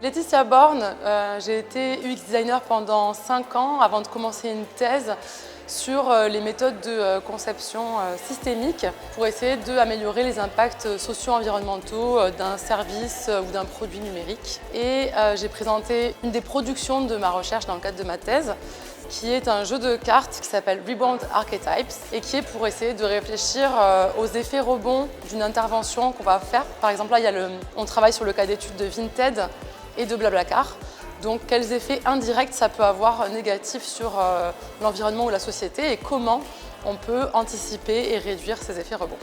Laetitia Born, j'ai été UX designer pendant 5 ans avant de commencer une thèse sur les méthodes de conception systémique pour essayer d'améliorer les impacts socio-environnementaux d'un service ou d'un produit numérique. Et j'ai présenté une des productions de ma recherche dans le cadre de ma thèse, qui est un jeu de cartes qui s'appelle Rebound Archetypes et qui est pour essayer de réfléchir aux effets rebonds d'une intervention qu'on va faire. Par exemple, là, on travaille sur le cas d'étude de Vinted et de Blablacar. Donc, quels effets indirects ça peut avoir négatifs sur l'environnement ou la société et comment on peut anticiper et réduire ces effets rebonds.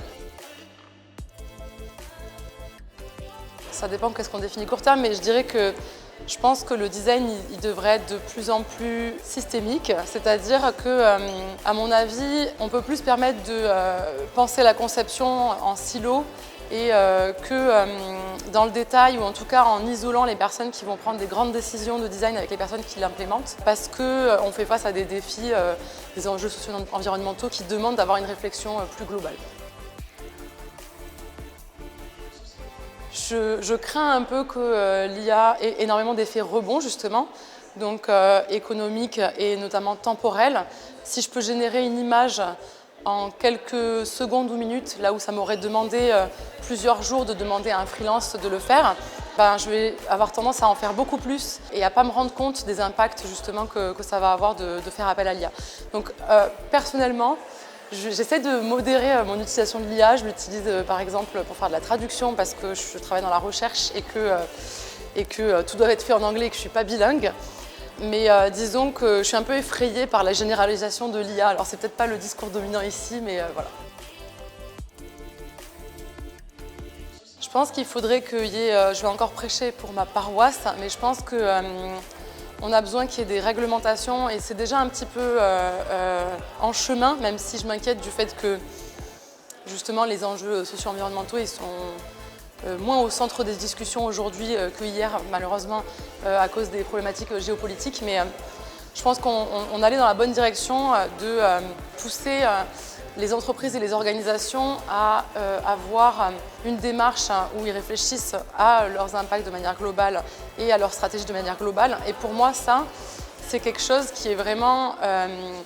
Ça dépend qu'est-ce qu'on définit court terme, mais je pense que le design il devrait être de plus en plus systémique, c'est-à-dire que, à mon avis, on peut plus se permettre de penser la conception en silo et que dans le détail ou en tout cas en isolant les personnes qui vont prendre des grandes décisions de design avec les personnes qui l'implémentent parce qu'on fait face à des défis, des enjeux socio-environnementaux qui demandent d'avoir une réflexion plus globale. Je crains un peu que l'IA ait énormément d'effets rebonds justement, donc économiques et notamment temporels. Si je peux générer une image en quelques secondes ou minutes, là où ça m'aurait demandé plusieurs jours de demander à un freelance de le faire, je vais avoir tendance à en faire beaucoup plus et à ne pas me rendre compte des impacts justement que ça va avoir de faire appel à l'IA. Donc personnellement, j'essaie de modérer mon utilisation de l'IA. Je l'utilise par exemple pour faire de la traduction parce que je travaille dans la recherche et que tout doit être fait en anglais et que je ne suis pas bilingue. Mais disons que je suis un peu effrayée par la généralisation de l'IA. Alors c'est peut-être pas le discours dominant ici, mais voilà. Je pense qu'il faudrait qu'il y ait, je vais encore prêcher pour ma paroisse, mais je pense qu'on a besoin qu'il y ait des réglementations et c'est déjà un petit peu en chemin, même si je m'inquiète du fait que justement les enjeux socio-environnementaux ils sont moins au centre des discussions aujourd'hui que hier, malheureusement, à cause des problématiques géopolitiques. Mais je pense qu'on allait dans la bonne direction de pousser les entreprises et les organisations à avoir une démarche où ils réfléchissent à leurs impacts de manière globale et à leur stratégie de manière globale. Et pour moi, ça, c'est quelque chose qui est vraiment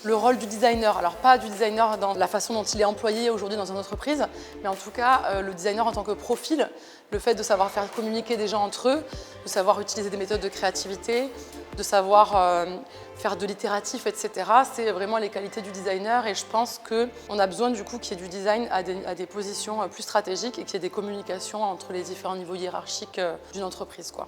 le rôle du designer. Alors pas du designer dans la façon dont il est employé aujourd'hui dans une entreprise, mais en tout cas le designer en tant que profil, le fait de savoir faire communiquer des gens entre eux, de savoir utiliser des méthodes de créativité, de savoir faire de l'itératif, etc. C'est vraiment les qualités du designer et je pense qu'on a besoin du coup qu'il y ait du design à des positions plus stratégiques et qu'il y ait des communications entre les différents niveaux hiérarchiques d'une entreprise, quoi.